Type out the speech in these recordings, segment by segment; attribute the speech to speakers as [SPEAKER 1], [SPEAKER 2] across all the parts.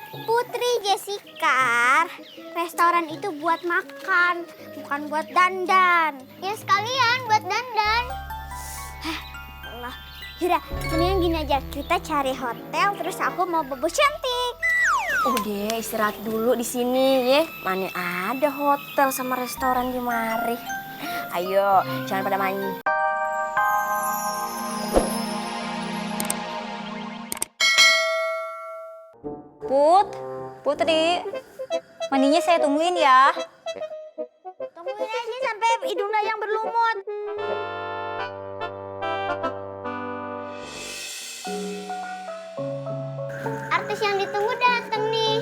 [SPEAKER 1] Putri Jessica, restoran itu buat makan, bukan buat dandan. Ya sekalian buat dandan. Allah. Yaudah, mendingan gini aja, kita cari hotel terus aku mau bobo cantik.
[SPEAKER 2] Udah istirahat dulu di sini ya. Mana ada hotel sama restoran di mari. Ayo, jangan pada main.
[SPEAKER 3] Putri, mandinya saya tungguin ya.
[SPEAKER 1] Tungguin aja sampai hidungnya yang berlumut. Artis yang ditunggu datang nih.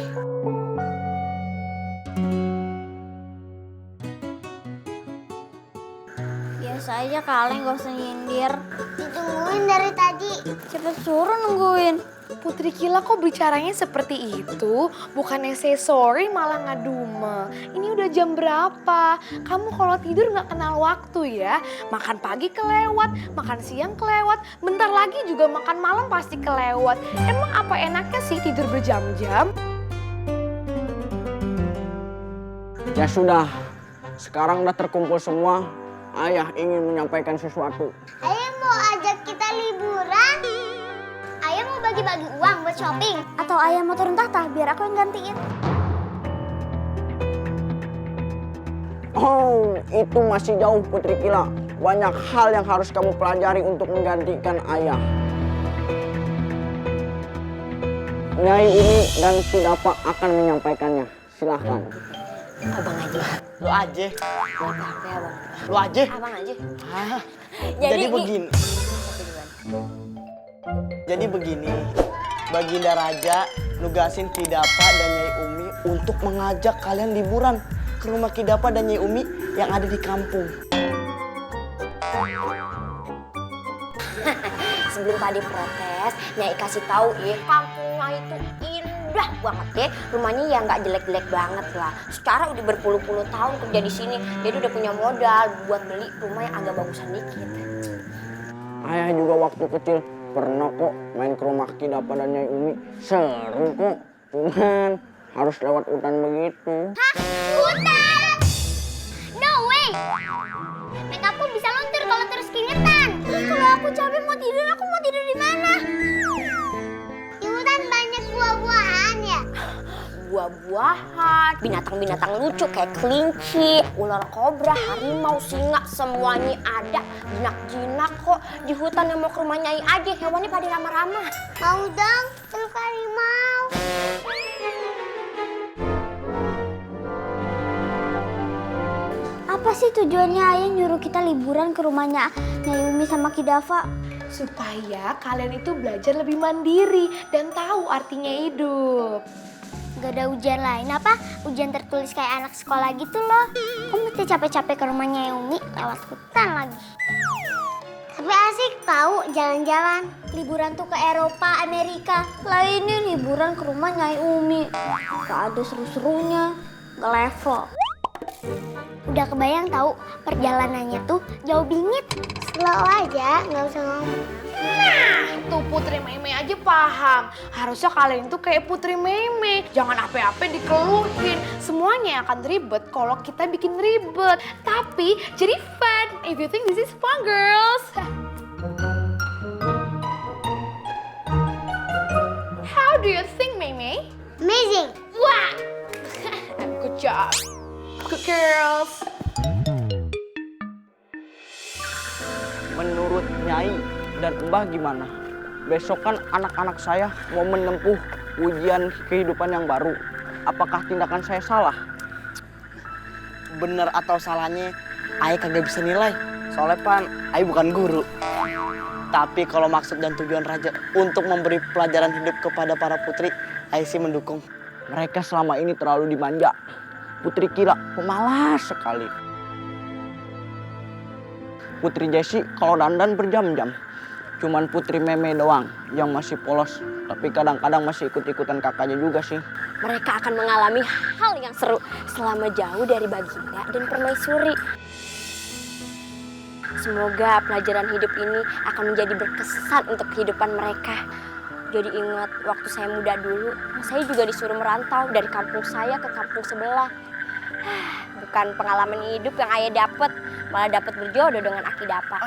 [SPEAKER 1] Biasa aja kalian gak usah nyindir. Ditungguin dari tadi. Cepet suruh nungguin.
[SPEAKER 4] Putri Kila kok bicaranya seperti itu? Bukannya say sorry malah ngaduma. Ini udah jam berapa? Kamu kalau tidur nggak kenal waktu ya. Makan pagi kelewat, makan siang kelewat, bentar lagi juga makan malam pasti kelewat. Emang apa enaknya sih tidur berjam-jam?
[SPEAKER 5] Ya sudah, sekarang udah terkumpul semua. Ayah ingin menyampaikan sesuatu.
[SPEAKER 1] Ayah mau ajak kita liburan? Ayah mau bagi-bagi uang buat shopping? Atau ayah mau turun tahta biar aku yang gantiin?
[SPEAKER 5] Oh, itu masih jauh Putri Kila. Banyak hal yang harus kamu pelajari untuk menggantikan ayah. Nyai Umi dan si Dapa akan menyampaikannya. Silahkan.
[SPEAKER 2] Abang aja.
[SPEAKER 6] Lu aja.
[SPEAKER 2] Apa ya, Bang?
[SPEAKER 6] Lu aja.
[SPEAKER 2] Abang aja.
[SPEAKER 6] Ah, jadi begini. Jadi begini, Baginda Raja nugasin Kidapa dan Nyai Umi untuk mengajak kalian liburan ke rumah Kidapa dan Nyai Umi yang ada di kampung.
[SPEAKER 2] Sebelum tadi protes, Nyai kasih tahu ya, kampungnya itu indah banget ya. Rumahnya ya nggak jelek-jelek banget lah. Secara udah berpuluh-puluh tahun kerja di sini, jadi udah punya modal buat beli rumah yang agak bagusan dikit.
[SPEAKER 5] Ayah juga waktu kecil pernah kok main ke rumah Kidapa dan Nyai Umi. Seru kok, cuman harus lewat hutan begitu.
[SPEAKER 1] Hah? Hutan? No way! Makeupku bisa luntur kalau terus keringetan. Terus kalau aku capek mau tidur di mana? Di hutan banyak buah-buahan ya?
[SPEAKER 2] Buah-buahan, binatang-binatang lucu kayak kelinci, ular kobra, harimau, singa, semuanya ada. Jinak-jinak kok. Di hutan yang mau ke rumah Nyai aja, hewannya pada ramah-ramah.
[SPEAKER 1] Mau dong, peluk harimau. Apa sih tujuannya ayah nyuruh kita liburan ke rumahnya Nyai Umi sama Kidava?
[SPEAKER 4] Supaya kalian itu belajar lebih mandiri dan tahu artinya hidup.
[SPEAKER 1] Gak ada ujian lain apa? Ujian tertulis kayak anak sekolah gitu loh. Kok mesti capek-capek ke rumahnya Umi lewat hutan lagi. Tapi asik tahu jalan-jalan. Liburan tuh ke Eropa, Amerika. Lainnya liburan ke rumah Nyai Umi. Gak ada seru-serunya, gak level. Udah kebayang tahu perjalanannya tuh jauh bingit. Slow aja, nggak usah ngomong.
[SPEAKER 4] Nah, tuh Putri Meme aja paham. Harusnya kalian tuh kayak Putri Meme. Jangan apa-apa dikeluhin. Semuanya akan ribet kalau kita bikin ribet. Tapi jadi fun. If you think this is fun, girls. How do you think, Meme?
[SPEAKER 1] Amazing.
[SPEAKER 4] Wah! Good job. Good girls.
[SPEAKER 5] Menurut Nyai dan Mbah gimana? Besok kan anak-anak saya mau menempuh ujian kehidupan yang baru. Apakah tindakan saya salah?
[SPEAKER 6] Bener atau salahnya, Ayah kagak bisa nilai. Soalnya pan, Ayah bukan guru. Tapi kalau maksud dan tujuan Raja untuk memberi pelajaran hidup kepada para putri, Ayah sih mendukung.
[SPEAKER 5] Mereka selama ini terlalu dimanja. Putri Kila pemalas sekali. Putri Jessi kalau dandan berjam-jam. Cuman Putri Meme doang yang masih polos. Tapi kadang-kadang masih ikut-ikutan kakaknya juga sih.
[SPEAKER 2] Mereka akan mengalami hal yang seru selama jauh dari Baginda dan Permaisuri. Semoga pelajaran hidup ini akan menjadi berkesan untuk kehidupan mereka. jadi ingat waktu saya muda dulu. Saya juga disuruh merantau dari kampung saya ke kampung sebelah. Bukan pengalaman hidup yang ayah dapat, malah dapat berjodoh dengan Aki Dapa.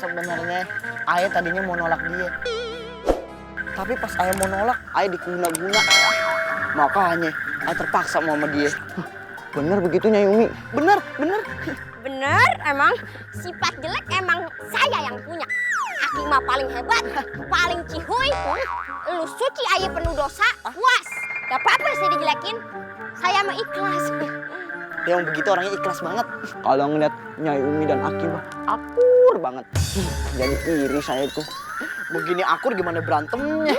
[SPEAKER 6] Sebenarnya ayah tadinya mau nolak dia. Tapi pas ayah mau nolak, ayah diguna-guna. Makanya ayah terpaksa mau sama dia.
[SPEAKER 5] Bener begitu Nyai Umi?
[SPEAKER 6] Bener, bener.
[SPEAKER 2] Bener, emang sifat jelek emang saya yang punya. Aki mah paling hebat, paling cihuy. Lu suci ayah penuh dosa, puas. Gak apa-apa saya dijelekin, saya mah ikhlas.
[SPEAKER 6] Yang begitu orangnya ikhlas banget.
[SPEAKER 5] Kalau ngeliat Nyai Umi dan Aki mah akur banget. Jadi iri saya itu.
[SPEAKER 6] Begini akur gimana berantemnya?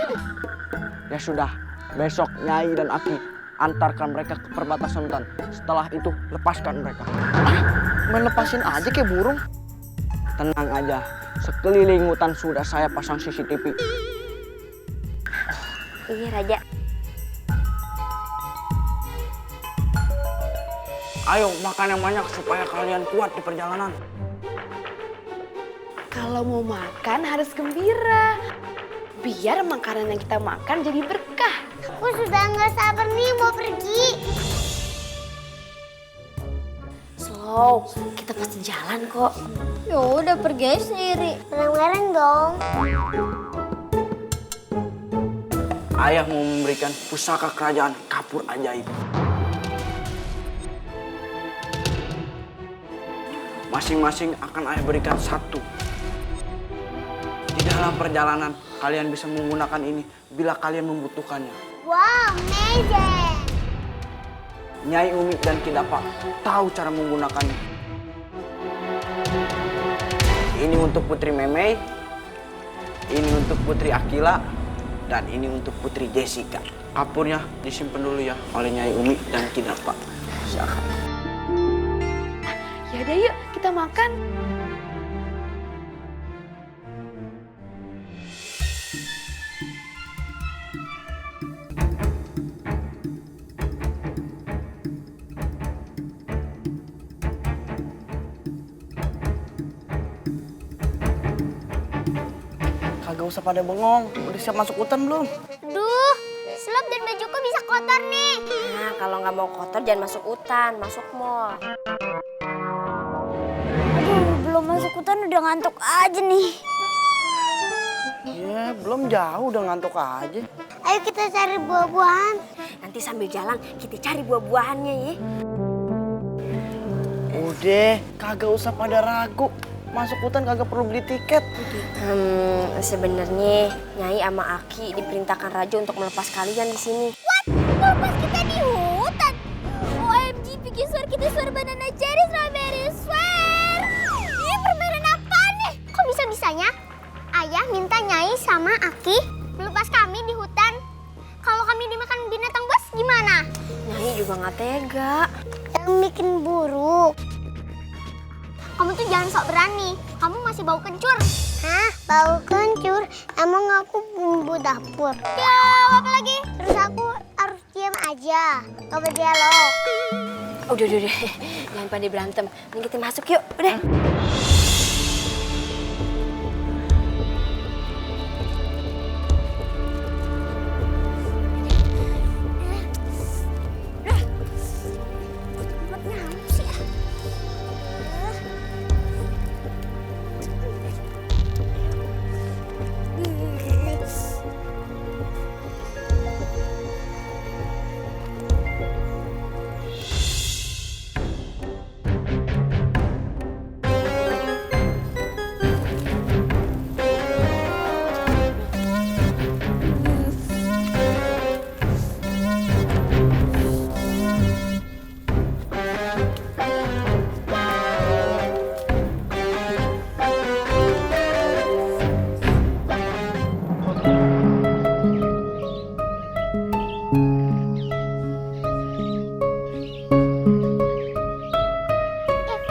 [SPEAKER 5] Ya sudah, besok Nyai dan Aki antarkan mereka ke perbatasan hutan. Setelah itu lepaskan mereka.
[SPEAKER 6] Melepasin aja kayak burung.
[SPEAKER 5] Tenang aja, sekeliling hutan sudah saya pasang CCTV.
[SPEAKER 2] Iya Raja.
[SPEAKER 5] Ayo makan yang banyak supaya kalian kuat di perjalanan.
[SPEAKER 4] Kalau mau makan harus gembira. Biar makanan yang kita makan jadi berkah.
[SPEAKER 1] Aku sudah nggak sabar nih mau pergi.
[SPEAKER 2] Slow, kita pasti jalan kok.
[SPEAKER 3] Ya udah pergi aja sendiri.
[SPEAKER 1] Bareng-bareng dong.
[SPEAKER 5] Ayah mau memberikan pusaka kerajaan kapur ajaib. Masing-masing akan ayah berikan satu. Di dalam perjalanan, kalian bisa menggunakan ini bila kalian membutuhkannya.
[SPEAKER 1] Wow, amazing.
[SPEAKER 5] Nyai Umi dan Ki Dapa tahu cara menggunakannya. Ini untuk Putri Memei, ini untuk Putri Akila, dan ini untuk Putri Jessica. Kapurnya disimpan dulu ya oleh Nyai Umi dan Ki Dapa. Silakan.
[SPEAKER 4] Yaudah yuk kita makan.
[SPEAKER 6] Kagak usah pada bengong. Udah siap masuk hutan belum?
[SPEAKER 1] Duh, slop dan bajuku bisa kotor nih.
[SPEAKER 2] Nah, kalau nggak mau kotor jangan masuk hutan, masuk mall.
[SPEAKER 1] Aduh, belum masuk hutan udah ngantuk aja nih.
[SPEAKER 6] Ya, belum jauh udah ngantuk aja.
[SPEAKER 1] Ayo kita cari buah-buahan.
[SPEAKER 2] Nanti sambil jalan kita cari buah-buahannya ya.
[SPEAKER 6] Udah, kagak usah pada ragu. Masuk hutan kagak perlu beli tiket.
[SPEAKER 2] Sebenarnya Nyai sama Aki diperintahkan Raja untuk melepas kalian di sini.
[SPEAKER 1] Melepas kita di hutan. OMG, bikin suara kita suara banana cherry strawberry swear. Ini permainan apa nih? Kok bisa-bisanya Ayah minta Nyai sama Aki melepas kami di hutan? Kalau kami dimakan binatang buas gimana?
[SPEAKER 2] Nyai juga nggak tega.
[SPEAKER 1] Yang bikin buruk. Kamu tuh jangan sok berani. Kamu masih bau kencur. Hah? Bau kencur? Emang aku bumbu dapur? Ya, apa lagi? Terus aku harus diam aja. Gak berdialog.
[SPEAKER 2] Udah. Jangan pada berantem. Ini kita masuk yuk. Udah.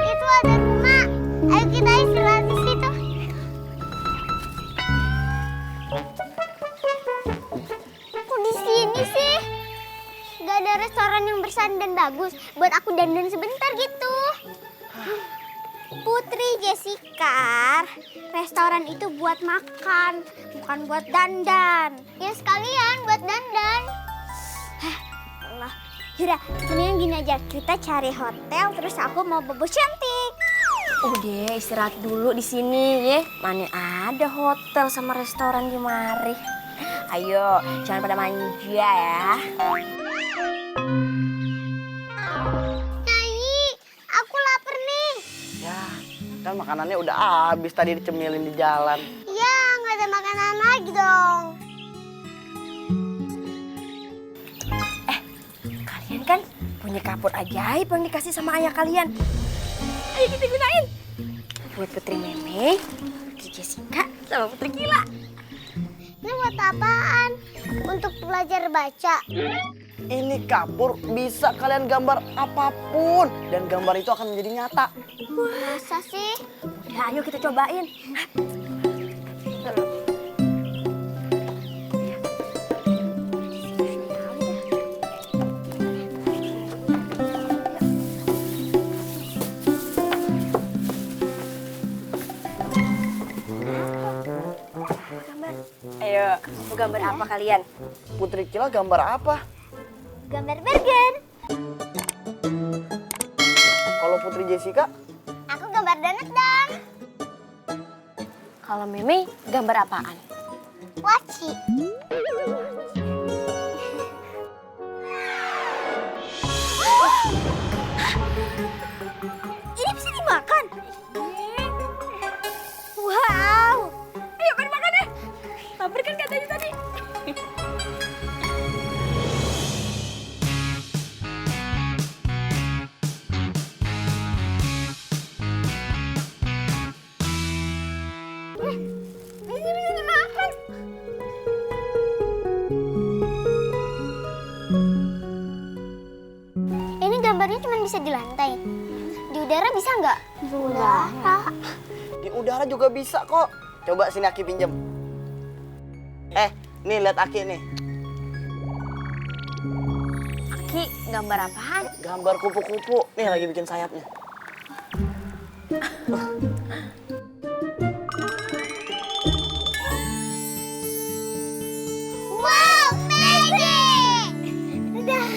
[SPEAKER 1] Itu ada rumah. Ayo kita istirahat di situ. Kok di sini sih? Gak ada restoran yang bersan dan bagus buat aku dandan sebentar gitu. Putri Jessica, restoran itu buat makan, bukan buat dandan. Ya sekalian buat dandan. Allah. Yaudah, mendingan gini aja, kita cari hotel terus aku mau bobo cantik.
[SPEAKER 2] Udah istirahat dulu di sini ya. Mana ada hotel sama restoran di mari. Ayo, jangan pada manja ya.
[SPEAKER 1] Nyanyi, aku lapar nih.
[SPEAKER 6] Ya, kan makanannya udah habis tadi dicemilin di jalan.
[SPEAKER 1] Iya, nggak ada makanan lagi dong.
[SPEAKER 2] Kalian kan punya kapur ajaib yang dikasih sama ayah kalian. Ayo kita gunain. Buat Putri Meme, Putri Jessica, sama Putri Kila.
[SPEAKER 1] Ini buat apaan? Untuk belajar baca.
[SPEAKER 6] Ini kapur bisa kalian gambar apapun dan gambar itu akan menjadi nyata.
[SPEAKER 1] Masa sih?
[SPEAKER 2] Udah, ayo kita cobain. Ayo, mau gambar apa kalian?
[SPEAKER 6] Putri Kila gambar apa?
[SPEAKER 1] Gambar burger.
[SPEAKER 6] Kalau Putri Jessica,
[SPEAKER 1] Aku gambar donat dong.
[SPEAKER 2] Kalau Meme, gambar apaan?
[SPEAKER 1] Waci. Ini bisa dimakan? Wow.
[SPEAKER 2] Ayo, pada makan ya. Lapar kan katanya tadi.
[SPEAKER 1] Ini bisa dimakan. Ini gambarnya cuma bisa di lantai. Di udara bisa nggak? Di udara.
[SPEAKER 6] di udara juga bisa kok. Coba sini Aki pinjem. Nih lihat Aki nih.
[SPEAKER 2] Aki, gambar apaan?
[SPEAKER 6] Gambar kupu-kupu. Nih lagi bikin sayapnya.
[SPEAKER 1] Wow, magic! Udah.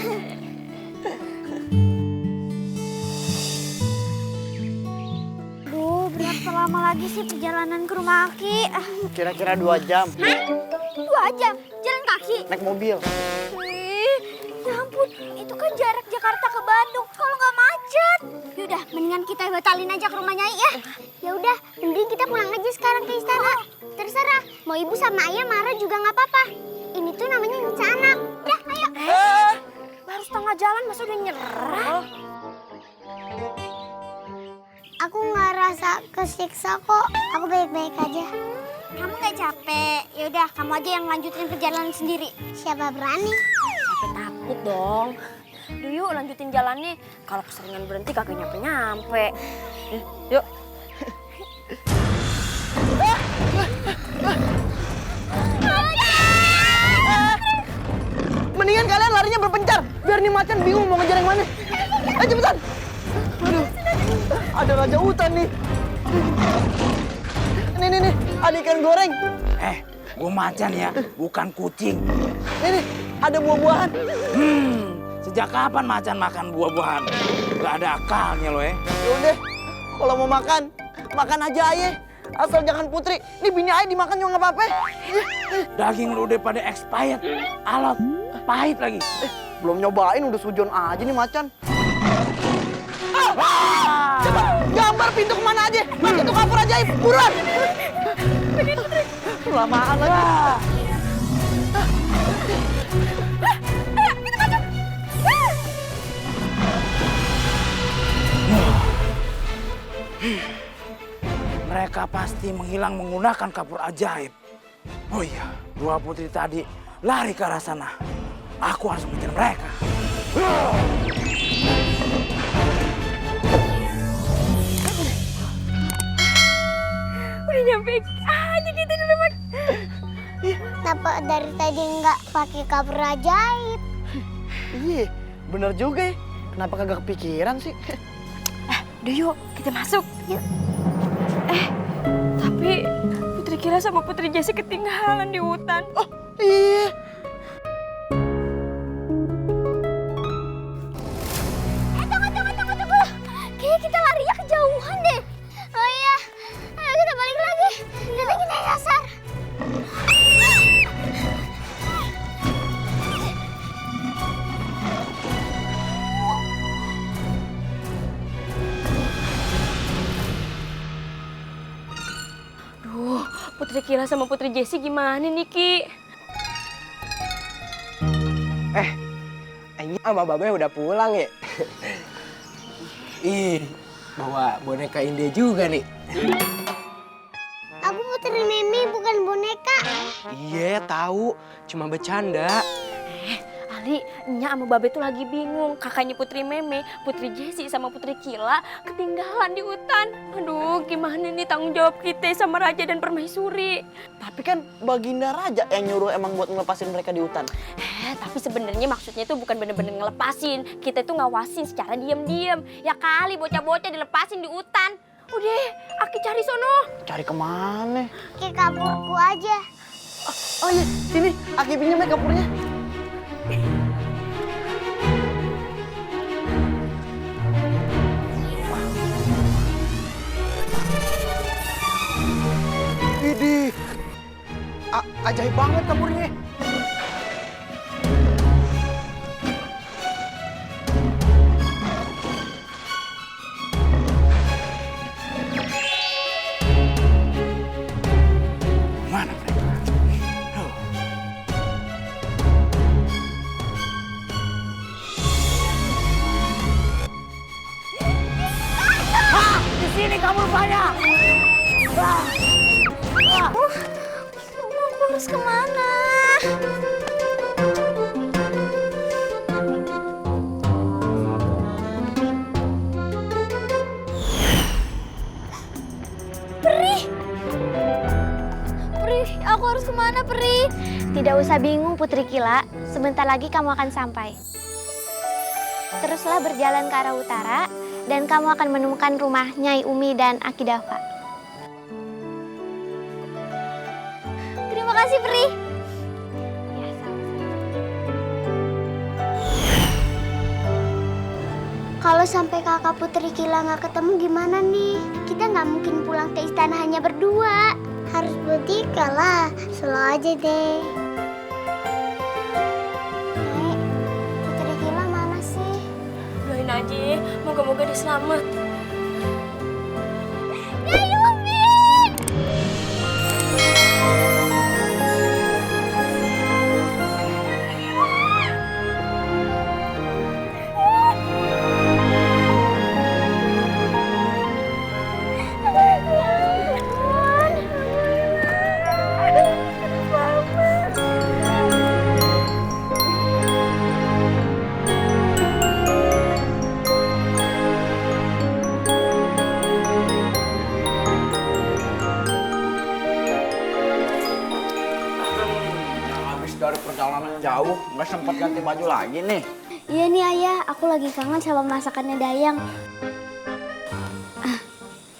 [SPEAKER 1] Duh, berapa lama lagi sih perjalanan ke rumah Aki?
[SPEAKER 6] Kira-kira 2 jam.
[SPEAKER 1] 2 jam, jalan kaki.
[SPEAKER 6] Naik mobil.
[SPEAKER 1] Ya ampun, itu kan jarak Jakarta ke Bandung. Kalau nggak macet. Yaudah, mendingan kita batalin aja ke rumah Nyai ya. Ya udah, mending kita pulang aja sekarang ke istana. Terserah, mau ibu sama ayah marah juga nggak apa-apa. Ini tuh namanya nyiksa anak. Udah, ayo.
[SPEAKER 2] Baru setengah jalan masa udah nyerah?
[SPEAKER 1] Aku nggak rasa kesiksa kok. Aku baik-baik aja. Kamu nggak capek? Ya udah, kamu aja yang lanjutin perjalanan sendiri. Siapa berani?
[SPEAKER 2] Sampai takut dong. Duh yuk lanjutin jalannya. Kalau keseringan berhenti kagak nyampe-nyampe. Yuk.
[SPEAKER 6] Mendingan kalian larinya berpencar. Biar nih macan bingung mau ngejar yang mana. Ayo cepetan. Aduh, ada raja hutan nih. Nih, ada ikan goreng.
[SPEAKER 5] Gua macan ya, bukan kucing.
[SPEAKER 6] Nih, ada buah-buahan.
[SPEAKER 5] Sejak kapan macan makan buah-buahan? Gak ada akalnya lo ya.
[SPEAKER 6] Yaudah, kalau mau makan, makan aja aye. Asal jangan Putri. Nih bini aye dimakan juga nggak apa-apa.
[SPEAKER 5] Daging lu udah pada expired, alot, pahit lagi.
[SPEAKER 6] Belum nyobain udah sujon aja nih macan. Coba gambar pintu kemana aja? Mas itu kapur ajaib, buruan. Lamaan lagi.
[SPEAKER 5] Mereka pasti menghilang menggunakan kapur ajaib. Oh iya, 2 putri tadi lari ke arah sana. Aku harus mengejar mereka.
[SPEAKER 2] Udah nyampe aja kita di rumah.
[SPEAKER 1] Kenapa dari tadi nggak pakai kabur ajaib?
[SPEAKER 6] Iya, bener juga ya. Kenapa kagak kepikiran sih?
[SPEAKER 2] Udah yuk, kita masuk. Yuk. Tapi Putri Kila sama Putri Jessi ketinggalan di hutan.
[SPEAKER 6] Oh iya.
[SPEAKER 1] Tunggu. Kayaknya kita larinya kejauhan deh. Oh iya, ayo kita balik lagi. Nanti kita nyasar.
[SPEAKER 2] Duh, Putri Kila sama Putri Jessi gimana nih, Ki?
[SPEAKER 7] Ini sama Babe udah pulang ya? Ih, bawa boneka India juga nih.
[SPEAKER 1] Aku Putri Mimi, bukan boneka.
[SPEAKER 7] Iya, tahu. Cuma bercanda.
[SPEAKER 2] Ali, Nya sama Babe tuh lagi bingung. Kakaknya Putri Meme, Putri Jessi sama Putri Kila ketinggalan di hutan. Aduh, gimana nih tanggung jawab kita sama Raja dan Permaisuri?
[SPEAKER 6] Tapi kan Baginda Raja yang nyuruh emang buat ngelepasin mereka di hutan.
[SPEAKER 2] Tapi sebenarnya maksudnya itu bukan bener-bener ngelepasin. Kita tuh ngawasin secara diam-diam. Ya kali bocah-bocah dilepasin di hutan. Udah, Aki cari sono.
[SPEAKER 6] Cari kemana?
[SPEAKER 1] Kayak kapurku aja.
[SPEAKER 6] Oh iya, sini. Aki pinjam ya kapurnya.
[SPEAKER 7] Widih, ajaib banget kapurnya.
[SPEAKER 5] Mana mereka?
[SPEAKER 6] Di sini kamu rupanya.
[SPEAKER 1] Aku harus kemana?
[SPEAKER 3] Peri, aku harus kemana, Peri?
[SPEAKER 1] Tidak usah bingung, Putri Kila. Sebentar lagi kamu akan sampai. Teruslah berjalan ke arah utara, dan kamu akan menemukan rumah Nyai Umi dan Aki Dafa. Terima kasih, Peri. Ya, sama-sama. Kalau sampai kakak Putri Kila nggak ketemu gimana nih? Kita nggak mungkin pulang ke istana hanya berdua. Harus bertiga lah, selalu aja deh. Nek, Putri Kila mana sih?
[SPEAKER 2] Doain aja, moga-moga dia selamat.
[SPEAKER 1] Nyai Umi!
[SPEAKER 5] Habis dari perjalanan jauh, nggak sempat ganti baju lagi nih.
[SPEAKER 1] Iya nih Ayah, aku lagi kangen sama masakannya Dayang.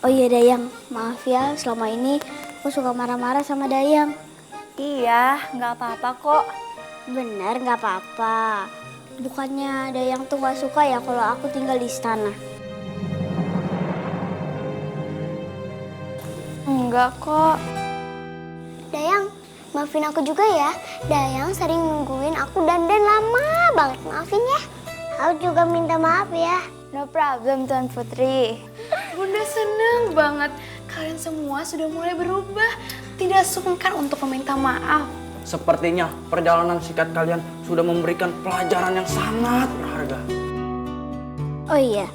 [SPEAKER 1] Oh iya Dayang, maaf ya selama ini aku suka marah-marah sama Dayang.
[SPEAKER 3] Iya, nggak apa-apa kok.
[SPEAKER 1] Bener nggak apa-apa. Bukannya Dayang tuh nggak suka ya kalau aku tinggal di istana?
[SPEAKER 3] Enggak kok.
[SPEAKER 1] Dayang, maafin aku juga ya. Dayang sering nungguin aku dan lama banget. Maafin ya. Aku juga minta maaf ya.
[SPEAKER 3] No problem, Tuan Putri.
[SPEAKER 4] Bunda seneng banget. Kalian semua sudah mulai berubah. Tidak sungkan untuk meminta maaf.
[SPEAKER 5] Sepertinya perjalanan singkat kalian sudah memberikan pelajaran yang sangat berharga.
[SPEAKER 1] Oh iya,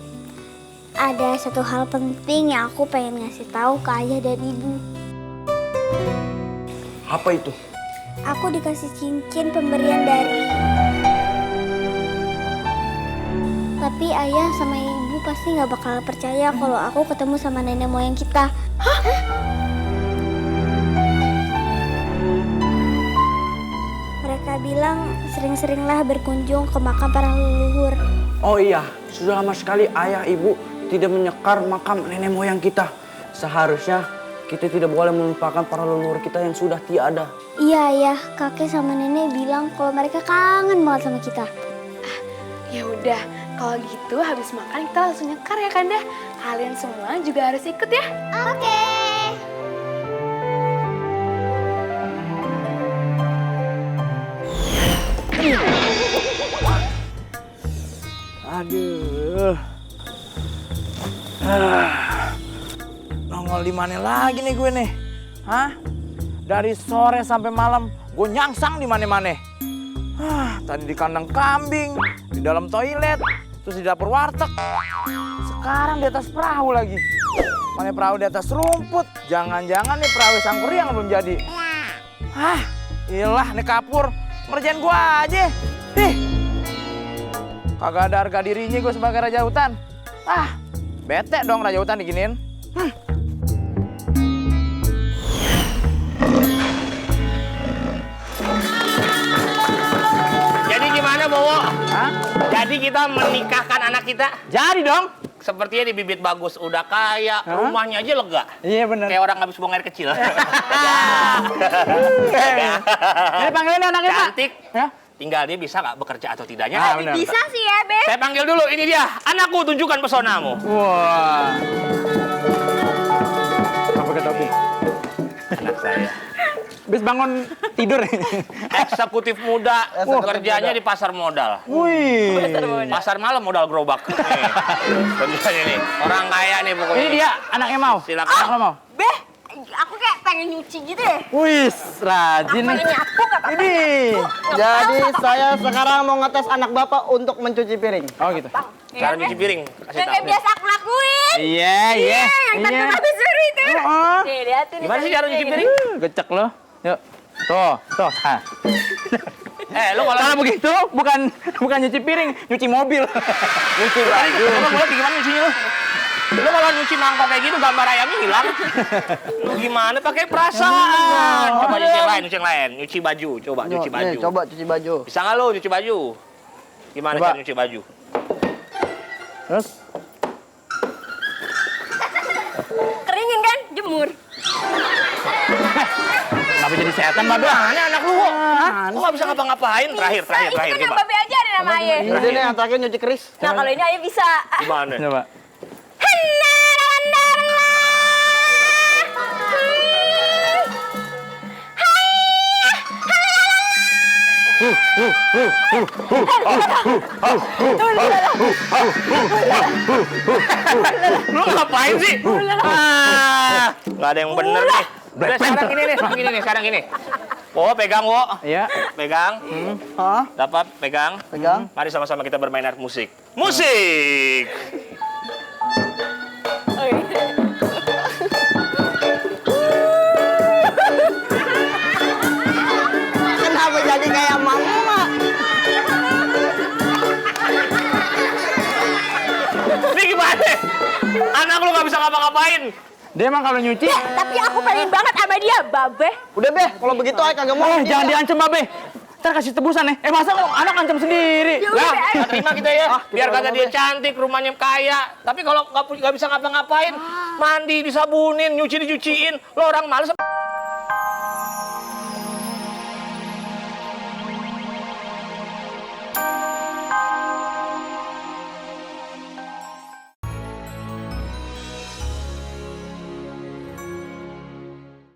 [SPEAKER 1] ada satu hal penting yang aku pengen ngasih tahu ke ayah dan ibu.
[SPEAKER 5] Apa itu?
[SPEAKER 1] Aku dikasih cincin pemberian dari... Tapi ayah sama ibu pasti nggak bakal percaya kalau aku ketemu sama nenek moyang kita. Mereka bilang sering-seringlah berkunjung ke makam para leluhur.
[SPEAKER 5] Oh iya, sudah lama sekali ayah ibu tidak menyekar makam nenek moyang kita. Seharusnya kita tidak boleh melupakan para leluhur kita yang sudah tiada.
[SPEAKER 1] Iya ya, kakek sama nenek bilang kalau mereka kangen banget sama kita.
[SPEAKER 4] Ya udah, kalau gitu habis makan kita langsung nyekar ya Kanda. Kalian semua juga harus ikut ya.
[SPEAKER 1] Oke.
[SPEAKER 8] Aduh. Nongol di mana lagi nih gue nih? Hah? Dari sore sampai malam gue nyangsang di mana-mana. Tadi di kandang kambing, di dalam toilet, terus di dapur warteg. Sekarang di atas perahu lagi. Mana perahu di atas rumput? Jangan-jangan nih perahu sangkuriang belum jadi. Ilah nih kapur, ngerjain gue aja. Kagak ada harga dirinya gue sebagai raja hutan. Bete dong raja hutan diginiin.
[SPEAKER 9] Jadi gimana, Bowo?
[SPEAKER 8] Hah?
[SPEAKER 9] Jadi kita menikahkan anak kita?
[SPEAKER 8] Jadi dong.
[SPEAKER 9] Sepertinya di bibit bagus, udah kaya, rumahnya aja lega.
[SPEAKER 8] Iya bener.
[SPEAKER 9] Kayak orang habis buang air kecil.
[SPEAKER 8] Ini panggilin anaknya, Pak.
[SPEAKER 9] Cantik.
[SPEAKER 8] Ya?
[SPEAKER 9] Tinggal dia bisa nggak bekerja atau tidaknya.
[SPEAKER 8] Bener.
[SPEAKER 3] Bisa sih ya, Be.
[SPEAKER 9] Saya panggil dulu, ini dia. Anakku, tunjukkan pesonamu.
[SPEAKER 8] Wah. Apa kata Bi?
[SPEAKER 9] Anak saya.
[SPEAKER 8] Habis bangun tidur.
[SPEAKER 9] Eksekutif muda, kerjanya di pasar modal.
[SPEAKER 8] Wih.
[SPEAKER 9] Pasar malam modal gerobak. Nih, kerjanya nih. Orang kaya nih pokoknya.
[SPEAKER 8] Ini dia anaknya mau.
[SPEAKER 9] Silakan.
[SPEAKER 8] Anak lo mau.
[SPEAKER 3] Be, aku kayak pengen nyuci gitu deh.
[SPEAKER 8] Wih, rajin nih. Ini.
[SPEAKER 6] Jadi saya sekarang mau ngetes anak bapak untuk mencuci piring.
[SPEAKER 8] Oh gitu.
[SPEAKER 9] Cara nyuci piring. Kasih
[SPEAKER 3] Yang kayak
[SPEAKER 9] tahu.
[SPEAKER 3] biasa aku lakuin.
[SPEAKER 8] Iya.
[SPEAKER 3] Yang tadi aku suruh itu.
[SPEAKER 8] Oh.
[SPEAKER 3] Nih, lihat tuh.
[SPEAKER 9] Gimana sih cara nyuci piring?
[SPEAKER 8] Gecek lo. Yuk. Tuh.
[SPEAKER 9] Lo kalau
[SPEAKER 8] Kalau begitu bukan nyuci piring, nyuci mobil. Nyuci baju.
[SPEAKER 9] Lo boleh gimana nyucinya lo? Lo kalau nyuci mangkok kayak gitu gambar ayamnya hilang. Lo gimana pakai perasaan? Coba nyuci yang lain. Nyuci baju, coba nyuci baju.
[SPEAKER 6] Coba cuci baju.
[SPEAKER 9] Bisa nggak lo nyuci baju? Gimana
[SPEAKER 8] Coba.
[SPEAKER 9] cara nyuci baju?
[SPEAKER 8] Terus?
[SPEAKER 3] Keringin kan? Jemur.
[SPEAKER 8] Kenapa jadi setan, Mbak?
[SPEAKER 9] Mana anak lu? Kok nggak bisa ngapa-ngapain? Terakhir
[SPEAKER 3] Ini kan yang
[SPEAKER 9] coba.
[SPEAKER 3] Babe aja ada nama Ayah.
[SPEAKER 6] Jadi nih yang terakhir nyuci keris.
[SPEAKER 3] Nah, kalau ini Ayah bisa.
[SPEAKER 9] Gimana?
[SPEAKER 8] Coba.
[SPEAKER 9] Lu ngapain sih? Nggak ada yang bener nih. Udah sekarang ini. Wo, pegang Wo.
[SPEAKER 8] Iya.
[SPEAKER 9] Pegang.
[SPEAKER 6] Hah?
[SPEAKER 9] Dapat pegang.
[SPEAKER 6] Pegang.
[SPEAKER 9] Mari sama-sama kita bermain alat musik. Musik.
[SPEAKER 6] Kenapa jadi kayak mama?
[SPEAKER 9] Ini gimana? Anak lu nggak bisa ngapa-ngapain.
[SPEAKER 8] Dia emang kalau nyuci.
[SPEAKER 3] Tapi aku pengen banget sama dia, Babe.
[SPEAKER 6] Udah be, kalau begitu ay kagak mau.
[SPEAKER 8] Jangan diancam, Babe. Ntar kasih tebusan nih. Masa kok anak ancam sendiri?
[SPEAKER 9] Lah, nggak terima kita ya. Biar
[SPEAKER 6] kita
[SPEAKER 9] kata dia cantik, rumahnya kaya. Tapi kalau nggak bisa ngapa-ngapain, mandi disabunin, nyuci dicuciin, lo orang males.